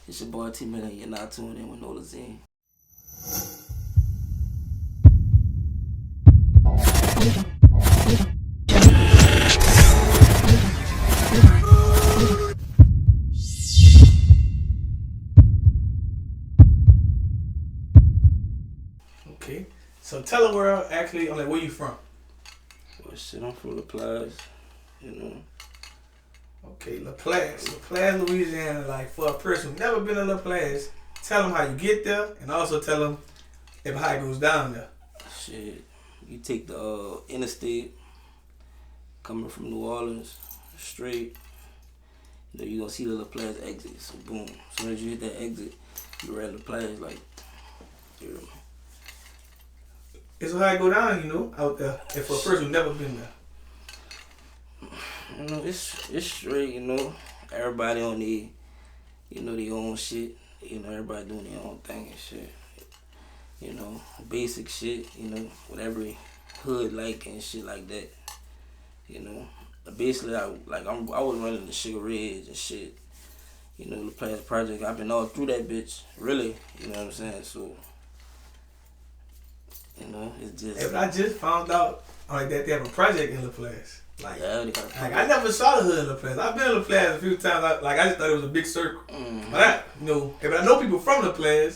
It's your boy T Milli. You're not tuned in with Nolazine. Okay. So tell the world actually, I'm like, where you from? Well, shit, I'm from La Plage, you know. Okay, La Plage, Louisiana. Like for a person who never been to La Plage, tell them how you get there, and also tell them if how it goes down there. Shit, you take the interstate coming from New Orleans straight. You know, you gonna see the La Plage exit. So boom, as soon as you hit that exit, you're at La Plage. Like, you know. It's how it go down, you know, out there. If for a person who never been there. You know, it's straight. You know, everybody on their, their own shit. You know, everybody doing their own thing and shit. You know, basic shit. You know, what every hood like and shit like that. You know, basically, I was running the Sugar Ridge and shit. You know, the Plage Project. I've been all through that bitch. Really, you know what I'm saying? So, you know, it's just. Hey, but I just found out like that they have a project in La Plage. Like, yeah, they got a project. I never saw the hood in La Plage. I've been in La Plage a few times. I just thought it was a big circle. Mm-hmm. But I know people from La Plage.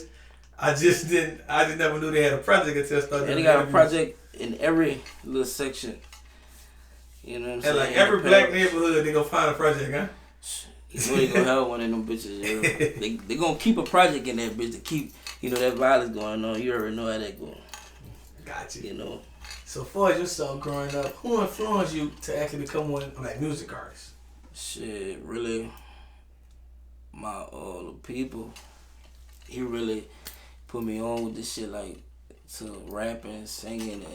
I just never knew they had a project until I started. And they got a project in every little section. You know what I'm saying? And like every black neighborhood, they gonna find a project, huh? You know they gonna have one of them bitches. You know? they gonna keep a project in that bitch to keep, that violence going on. You already know how that going. Gotcha. You know. So far as yourself growing up, who influenced you to actually become one like music artist? Shit, really, my people. He really put me on with this shit, like to rapping, singing,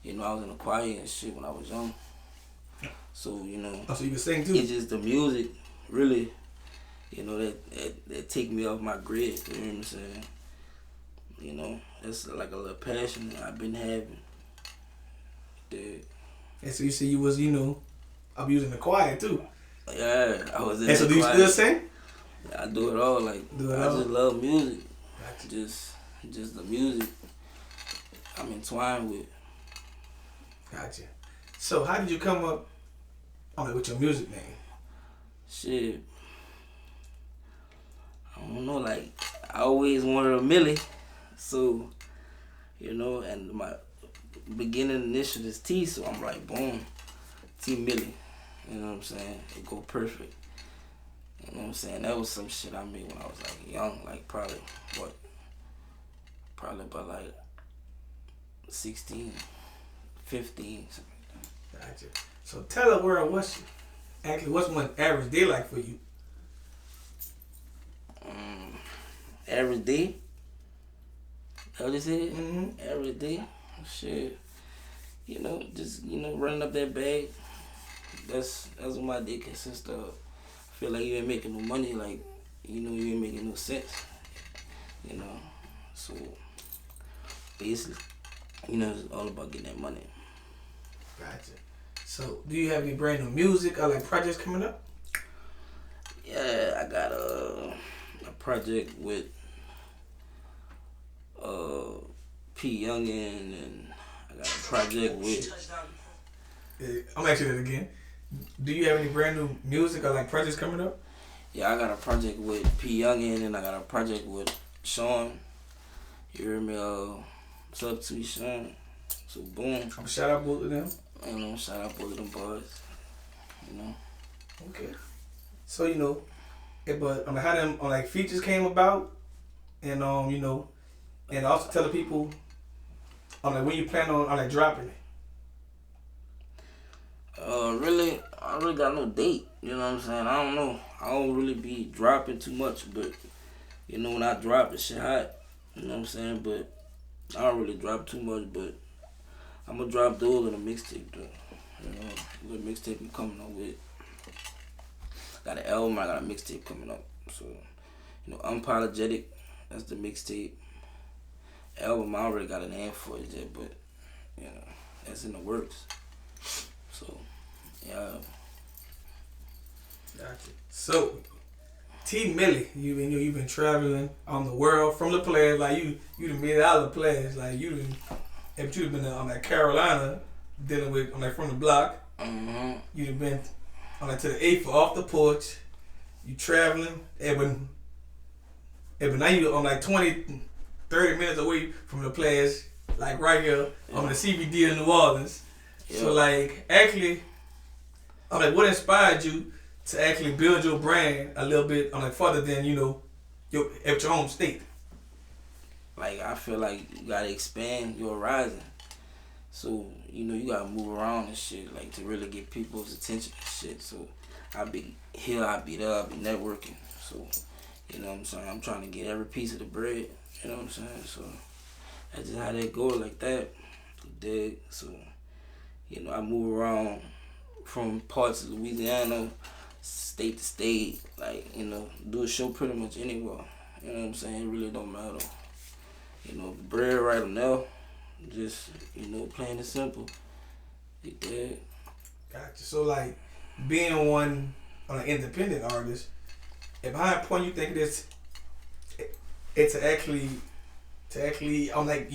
and I was in a choir and shit when I was young. So Oh, so you can sing too? It's just the music, really, that take me off my grid. You know what I'm saying? You know, that's like a little passion that I've been having. Yeah. And so you say you was, I'm using the choir too. Yeah, I was in and so the do you choir. still sing? Yeah, I do it all. Like, just love music. Gotcha. Just the music I'm entwined with. Gotcha. So how did you come up with your music name? Shit. I don't know, like, I always wanted a Milli. So, and my beginning initial is T, so I'm like, boom, T Milli. You know what I'm saying? It go perfect. You know what I'm saying? That was some shit I made when I was like young, like probably about like 16, 15, something like that. Gotcha. So tell the world what's one average day like for you? Average day? That what you said? Mm-hmm. Average day? Shit. Just running up that bag. That's what my day consists of. I feel like you ain't making no money, like, you ain't making no sense. So basically, it's all about getting that money. Gotcha. So do you have any brand new music or like projects coming up? Yeah, I got a project with P Youngin, and I got a project with. I'm asking that again. Do you have any brand new music or like projects coming up? Yeah, I got a project with P Youngin, and I got a project with Sean. You hear me? What's up to you, Sean? So boom. Shout out both of them. Shout out both of them boys. Okay. So but how them like features came about, and and also tell the people like when you plan on like dropping it. Really, I really got no date. You know what I'm saying? I don't know. I don't really be dropping too much, but when I drop, it shit hot. You know what I'm saying? But I don't really drop too much, but I'm gonna drop those in a mixtape though. The mixtape I'm coming up with. Got an album, I got a mixtape coming up. So, Unapologetic, that's the mixtape. Album, I already got a name for it yet, but that's in the works. So, yeah. Gotcha. So, T Milli, you've been traveling on the world from the players, like you done been out of the players, like if you've been on that Carolina dealing with on that from the block, you've been on that to the eighth off the porch, you traveling, but now you on like 20, 30 minutes away from the players, like right here on the CBD of New Orleans. Yeah. So like actually, I'm like, what inspired you to actually build your brand a little bit on like further than your at your home state? Like I feel like you gotta expand your horizon. So, you gotta move around and shit, like to really get people's attention and shit. So I be here, I be there, I be networking. So, you know what I'm saying? I'm trying to get every piece of the bread. You know what I'm saying? So that's just how they go like that. You dig? So, I move around from parts of Louisiana, state to state, like, do a show pretty much anywhere. You know what I'm saying? It really don't matter. Bread right on there. Just, plain and simple. You dig? Gotcha. So like being one an independent artist, at how point you think it to actually I'm like,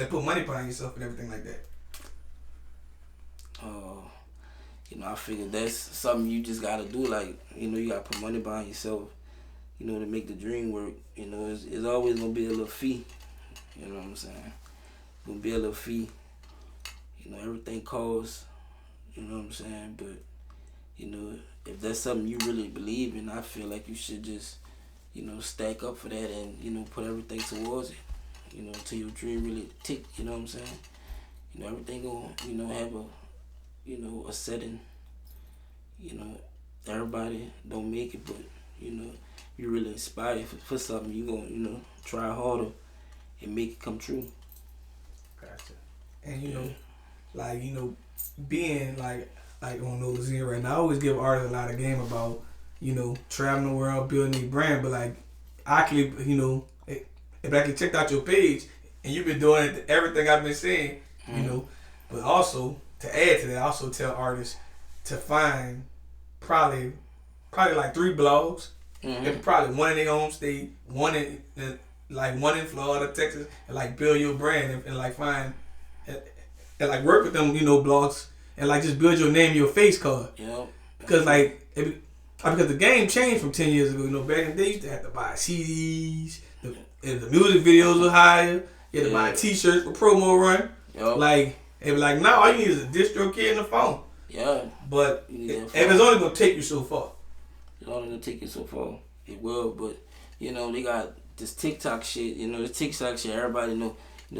put money behind yourself and everything like that? I figured that's something you just gotta do. Like, you gotta put money behind yourself, to make the dream work. It's always gonna be a little fee. You know what I'm saying? Gonna be a little fee. Everything costs. You know what I'm saying? But, if that's something you really believe in, I feel like you should just, stack up for that and, put everything towards it. Until your dream really tick, you know what I'm saying? Everything gonna, have a setting. Everybody don't make it, but, you really inspired for something, you gonna, try harder and make it come true. Gotcha. And being like on Nolazine right now, I always give artists a lot of game about, traveling the world, building a brand, but like actually, if I can check out your page and you've been doing everything I've been saying, but also to add to that, I also tell artists to find probably like 3 blogs, and probably one in their home state, one in Florida, Texas, and like build your brand and like find and like work with them, blogs, and like just build your name, your face card. Yep. Because because the game changed from 10 years ago. Back in the day, you used to have to buy CDs, and the music videos were higher. You had to buy T-shirts for promo run. Yep. Like it was like now all you need is a distro kit and a phone. Yeah. But if it's only gonna take you so far. It's only gonna take you so far. It will, but they got this TikTok shit. The TikTok shit. Everybody know.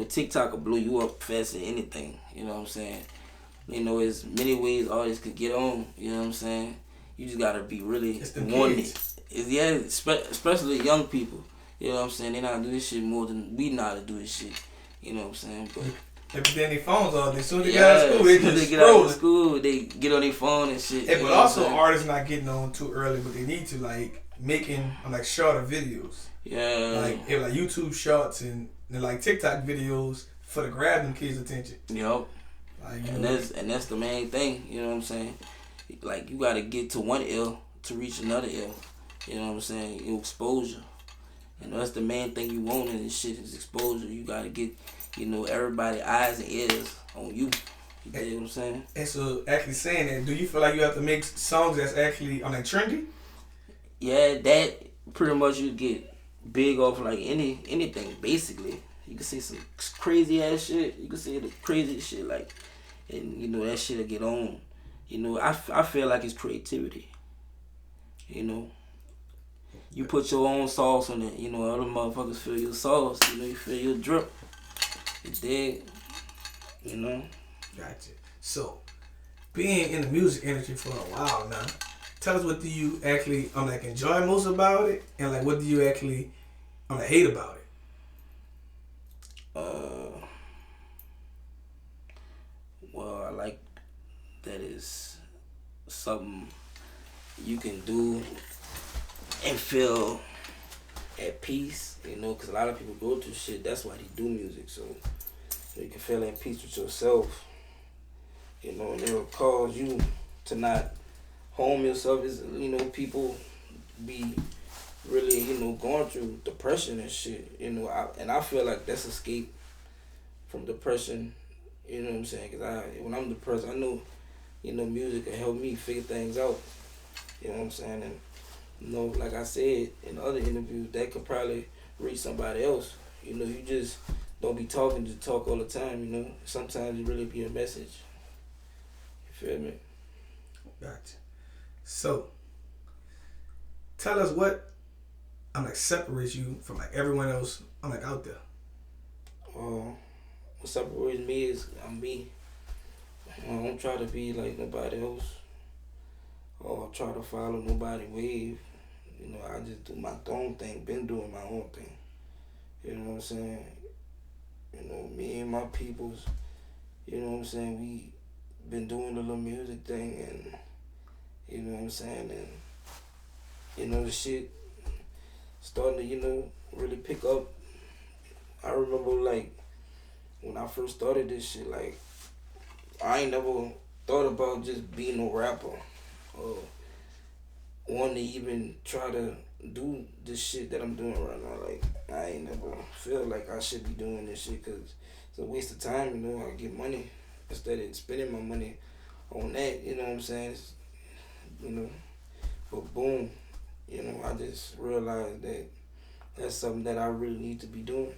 TikTok will blow you up faster than anything. You know what I'm saying? There's many ways artists could get on. You know what I'm saying? You just gotta be really wanted. Especially young people. You know what I'm saying? They know how to do this shit more than we know how to do this shit. You know what I'm saying? But if then their phones on, as soon as they get out of school, they just get out of school, they get on their phone and shit. Yeah, but also artists not getting on too early, but they need to like making like shorter videos. Yeah. Like YouTube shorts and like TikTok videos for the grabbing kids' attention. Yep. Like, and that's the main thing. You know what I'm saying? Like you gotta get to one L to reach another L. You know what I'm saying? Your exposure. That's the main thing you want in this shit is exposure. You gotta get, everybody eyes and ears on you. You get what I'm saying? And so actually saying that, do you feel like you have to make songs that's actually on that trendy? Yeah, that pretty much you get big off like anything basically. You can say some crazy ass shit. You can say the craziest shit like, and that shit'll get on. I feel like it's creativity. You put your own sauce on it. Other motherfuckers feel your sauce. You feel your drip. You dig? Gotcha. So, being in the music industry for a while now, tell us what do you actually enjoy most about it, and like what do you actually hate about it? Well, I like that is something you can do and feel at peace, because a lot of people go through shit. That's why they do music, so you can feel at peace with yourself, and it'll cause you to not harm yourself. Is people be really, going through depression and shit. And I feel like that's escape from depression. You know what I'm saying? Cause when I'm depressed, I know, music can help me figure things out. You know what I'm saying? And like I said in other interviews, that could probably reach somebody else. You just don't be talking to talk all the time. Sometimes it really be a message. You feel me? Gotcha. So, tell us what separates you from like everyone else out there. What separates me is I'm me. I don't try to be like nobody else or try to follow nobody wave. I just do my own thing. Been doing my own thing. You know what I'm saying? Me and my peoples. You know what I'm saying? We been doing the little music thing, and you know what I'm saying, and the shit starting to really pick up. I remember like when I first started this shit, like I ain't never thought about just being a rapper or wanting to even try to do this shit that I'm doing right now. Like I ain't never feel like I should be doing this shit because it's a waste of time. I get money instead of spending my money on that. You know what I'm saying? But boom, I just realized that that's something that I really need to be doing.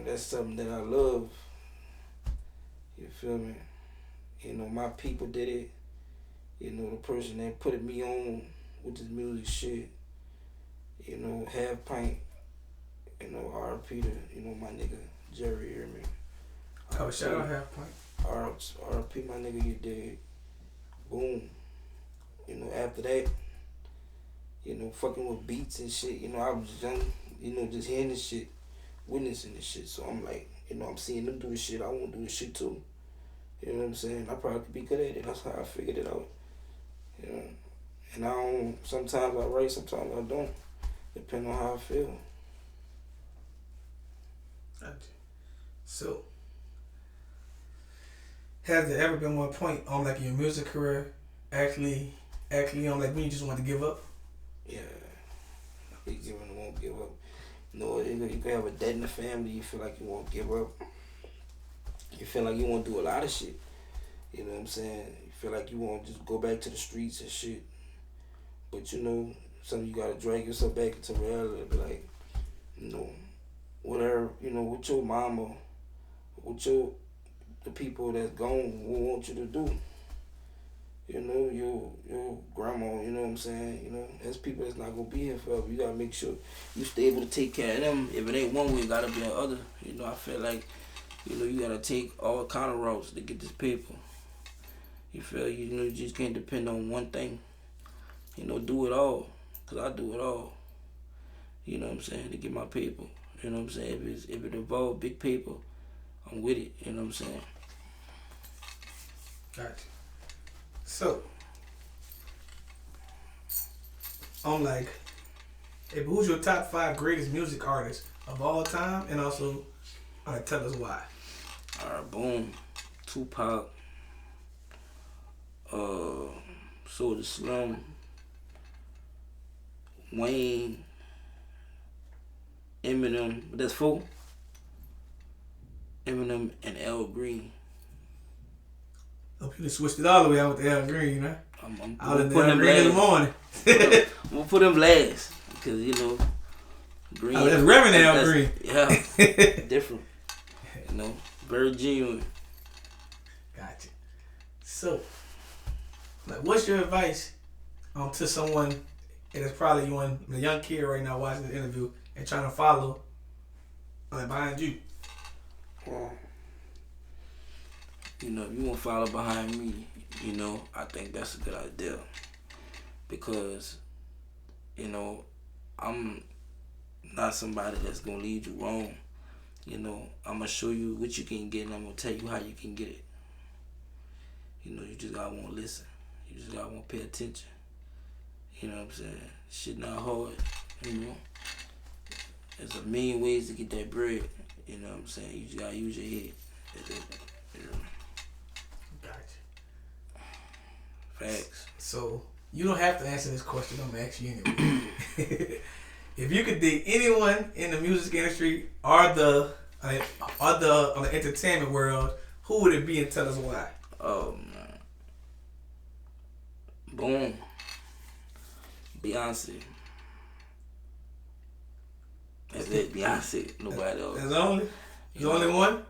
That's something that I love. You feel me? My people did it. The person that put me on with this music shit. Half pint. RP to, my nigga Jerry, hear me? Oh, shout out Half Pint. RP my nigga, you did. Boom. After that, fucking with beats and shit, I was young, just hearing this shit, witnessing this shit. So I'm like, I'm seeing them do this shit, I want to do this shit too. You know what I'm saying? I probably could be good at it. That's how I figured it out. And I don't, sometimes I write, sometimes I don't, depending on how I feel. Gotcha. So, has there ever been one point on like your music career actually on like when you just want to give up? Yeah. You won't give up. No, you can have a death in the family, you feel like you won't give up. You feel like you want to do a lot of shit. You know what I'm saying? You feel like you want to just go back to the streets and shit. But something you gotta drag yourself back into reality. Be like, whatever, with your mama, with the people that's gone will want you to do. Your grandma, you know what I'm saying? There's people that's not gonna be here forever. You gotta make sure you stay able to take care of them. If it ain't one way, it gotta be the other. I feel like, you gotta take all kind of routes to get this paper. You feel, you just can't depend on one thing. Do it all. Cause I do it all. You know what I'm saying? To get my paper. You know what I'm saying? If it involves big paper, I'm with it. You know what I'm saying? Gotcha. So, I'm like, who's your top 5 greatest music artists of all time? And also, tell us why. Alright, boom. Tupac. Soulja Slim. Wayne. Eminem. But that's 4. Eminem and L Green. Hope you just switched it all the way out with the Al Green, huh? I'm out in put the Al him Green last. in the morning. I'm gonna put him last because Green. Oh, that's Reverend Al Green. Yeah, different. Very genuine. Gotcha. So, like, what's your advice to someone that is probably a young kid right now watching the interview and trying to follow behind you? If you want to follow behind me, I think that's a good idea. Because, I'm not somebody that's going to lead you wrong. I'm going to show you what you can get and I'm going to tell you how you can get it. You just got to want to listen. You just got to want to pay attention. You know what I'm saying? Shit not hard, There's a million ways to get that bread. You know what I'm saying? You just got to use your head. Gotcha. Facts. So, You don't have to answer this question. I'm gonna ask you anyway. If you could date anyone in the music industry or the entertainment world, who would it be and tell us why? Oh man, boom, Beyonce. That's it, Beyonce. Nobody else. That's the only one.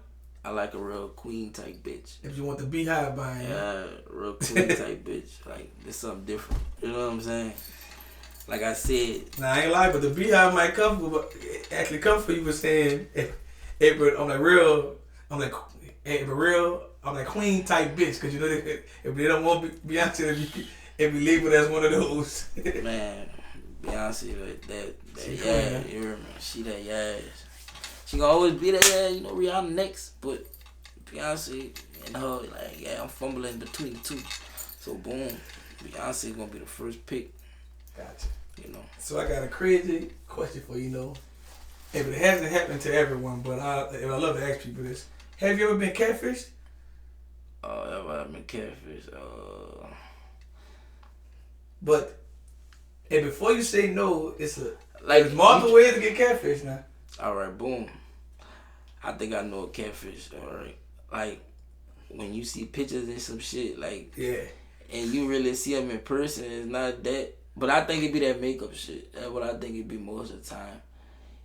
I like a real queen type bitch. If you want the beehive buying, Yeah, real queen type bitch. Like it's something different. You know what I'm saying? Like I said. Nah, I ain't lying, but the beehive might come for, actually come for you for saying, I'm like real, I'm like, I'm like queen type bitch, cause you know if they don't want Beyonce, it be labeled as one of those. Man, Beyonce, that She yeah, cool, you hear me? She that yes. She gonna always be that yeah, you know, Rihanna next, but Beyonce and her, like, yeah, I'm fumbling between the two. So boom, Beyonce gonna be the first pick. Gotcha. You know. So I got a crazy question for you, know. If it hasn't happened to everyone, but I love to ask people this. Have you ever been catfished? Ever been catfish? But and before you say no, there's multiple you, ways to get catfished now. All right, boom. I think I know a catfish. All right, like when you see pictures and some shit, like yeah, and you really see them in person, it's not that. But I think it be that makeup shit. That's what I think it be most of the time.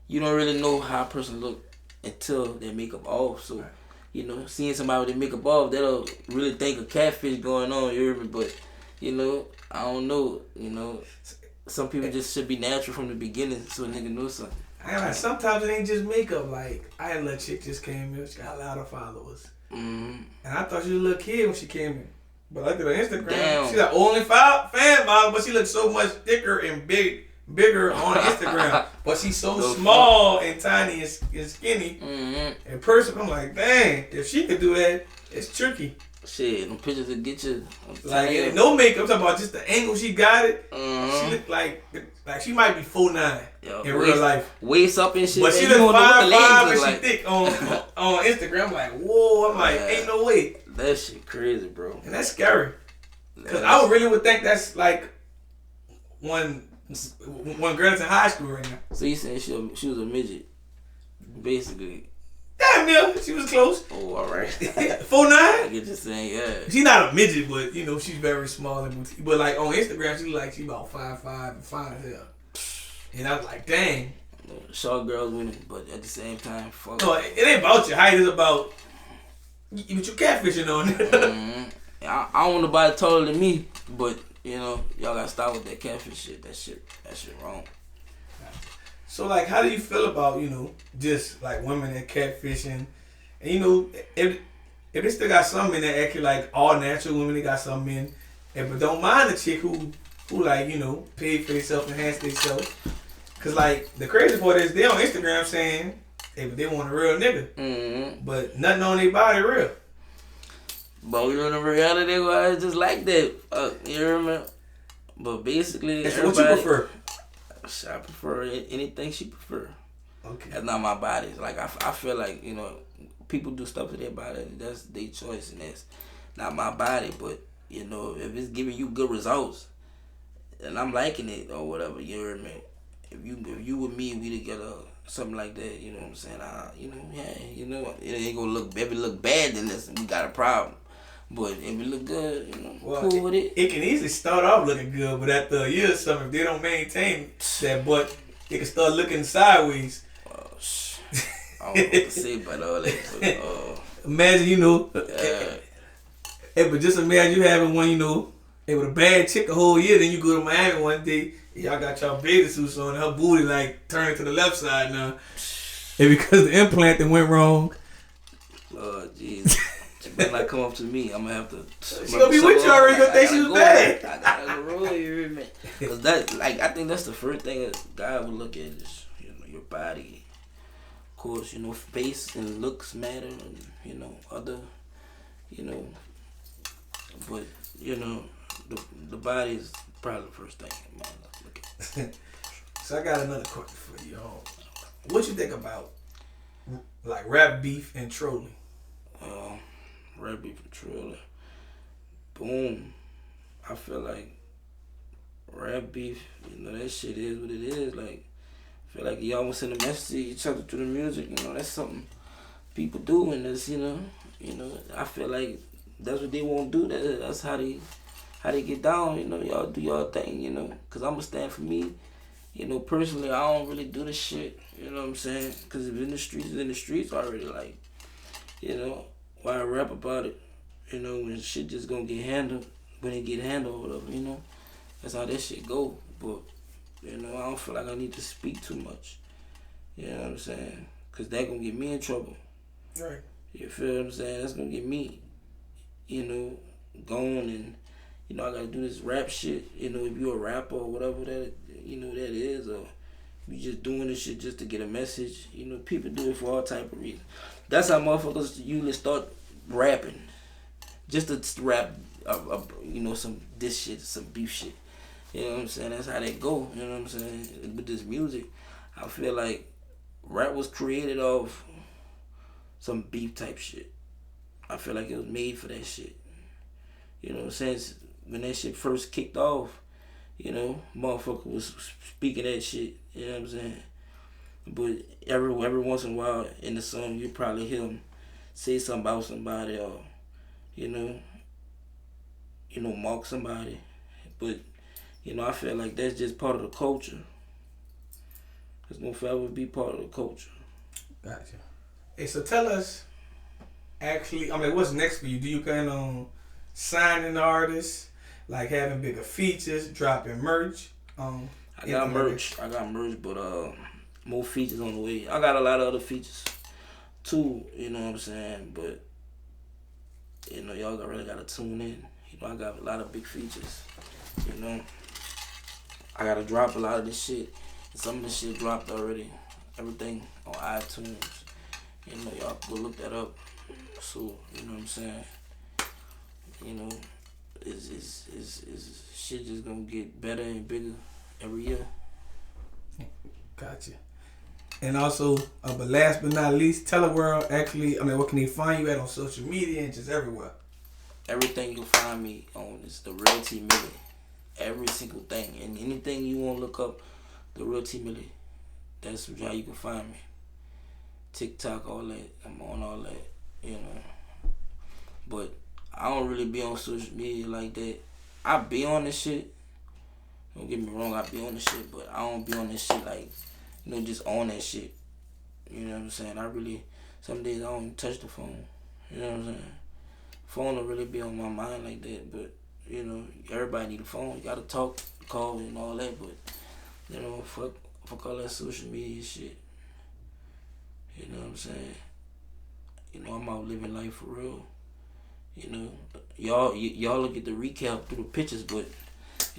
You don't really know how a person look until their makeup off. So, you know, seeing somebody with their makeup off, they'll really think a catfish going on. You hear me? But, you know, I don't know. You know, some people just should be natural from the beginning so a nigga know something. Sometimes it ain't just makeup. Like, I had a little chick just came in. She got a lot of followers. Mm-hmm. And I thought she was a little kid when she came in. But I looked at her Instagram. Damn. She's like only fan model, but she looks so much thicker and bigger on Instagram. But she's so small and tiny and skinny. Mm-hmm. In person, I'm like, dang, if she could do that, it's tricky. Shit, them pictures will get you. Like, no makeup. I'm talking about just the angle she got it. Mm-hmm. She looked like she might be 4'9" in real life. Waist up and shit. But she look 5'5" and she thick on Instagram. I'm like, whoa. I'm like, ain't no way. That shit crazy, bro. And that's scary. Because I really would think that's like one girl that's in high school right now. So you saying she was a midget, basically. Damn near, she was close. Oh, all right. 4'9"? I get you saying, yeah. She's not a midget, but you know she's very small and boutique. But like on Instagram, she about 5'5" and fine as hell. And I was like, dang. Short girls winning, but at the same time, fuck. No, it ain't about your height. It's about what you catfishing on. Mm-hmm. I don't want nobody taller than me, but you know, y'all gotta stop with that catfish shit. That shit wrong. So like, how do you feel about, you know, just like women that catfishing, and you know, if they still got some men that actually like all natural women, they got some men, but don't mind the chick who like, you know, paid for themselves, enhance themselves. Cause like the crazy part is they on Instagram saying, hey, but they want a real nigga, Mm-hmm. but nothing on their body real. But you know, the reality was just like that. You remember? But basically, So what you prefer? I prefer anything she prefer. Okay. That's not my body. Like I feel like, you know, people do stuff to their body. That's their choice, and that's not my body. But you know, if it's giving you good results, and I'm liking it or whatever, you hear me? If you with me, we together, something like that. You know what I'm saying? You know, yeah, you know, it ain't gonna look. If it look bad, then we got a problem. But if it look good, you know, cool with it. It can easily start off looking good, but after a year or something, if they don't maintain that butt, it can start looking sideways. I don't know what to say about all that. But, imagine, you know, but just imagine you having one, you know, with a bad chick a whole year, then you go to Miami one day, y'all got y'all bathing suits on, and her booty like turned to the left side now. And because the implant that went wrong. Oh, jeez. She better not come up to me. I'm gonna have to. She gonna be with you already. Gonna think she was bad. I gotta go roll you, man. Cause that, like, I think that's the first thing a guy would look at is, you know, your body. Of course, you know, face and looks matter, and you know, other, you know, but you know, the body is probably the first thing a man look at. So I got another question for you. What you think about like rap beef and trolling? Rap beef and trolling. Boom. I feel like rap beef, that shit is what it is. Like, I feel like y'all want to send a message to each other through the music. That's something people do, and that's I feel like that's what they want to do. That's how they get down. Y'all do y'all thing. Cause I'ma stand for me. Personally, I don't really do this shit. You know what I'm saying? Cause if it's in the streets already. Like, why rap about it? When shit just gonna get handled when it get handled or whatever. That's how that shit go. But I don't feel like I need to speak too much. You know what I'm saying? Cause that gonna get me in trouble. Right. You feel what I'm saying? That's gonna get me, going and I gotta do this rap shit. If you a rapper or whatever that that is, or you just doing this shit just to get a message. People do it for all type of reasons. That's how motherfuckers usually start rapping, just to rap, some this shit, some beef shit. You know what I'm saying? That's how they go. You know what I'm saying? With this music, I feel like rap was created off some beef type shit. I feel like it was made for that shit. Since when that shit first kicked off, motherfucker was speaking that shit. You know what I'm saying? But every once in a while in the song, you probably hear him say something about somebody or, mock somebody. But, I feel like that's just part of the culture. It's gonna forever be part of the culture. Gotcha. Hey, so tell us, what's next for you? Do you plan on signing artists, like having bigger features, dropping merch? I got merch. But more features on the way. I got a lot of other features too. You know what I'm saying? But y'all really gotta tune in. I got a lot of big features. I gotta drop a lot of this shit. Some of this shit dropped already. Everything on iTunes. Y'all go look that up. So, you know what I'm saying? Is shit just gonna get better and bigger every year. Gotcha. And also, but last but not least, tell the world what can they find you at on social media and just everywhere? Everything you'll find me on is the Real T Milli. Every single thing. And anything you want to look up, the Real T Milli. That's how you can find me. TikTok, all that. I'm on all that, But I don't really be on social media like that. I be on this shit. Don't get me wrong, I be on this shit, but I don't be on this shit like, just on that shit. You know what I'm saying? Some days I don't even touch the phone. You know what I'm saying? Phone don't really be on my mind like that, but, everybody need a phone. You gotta talk, call, and all that, but, fuck all that social media shit. You know what I'm saying? I'm out living life for real. Y'all look at the recap through the pictures, but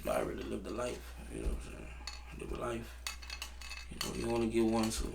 I really live the life. You know what I'm saying? I live a life. You only get one, so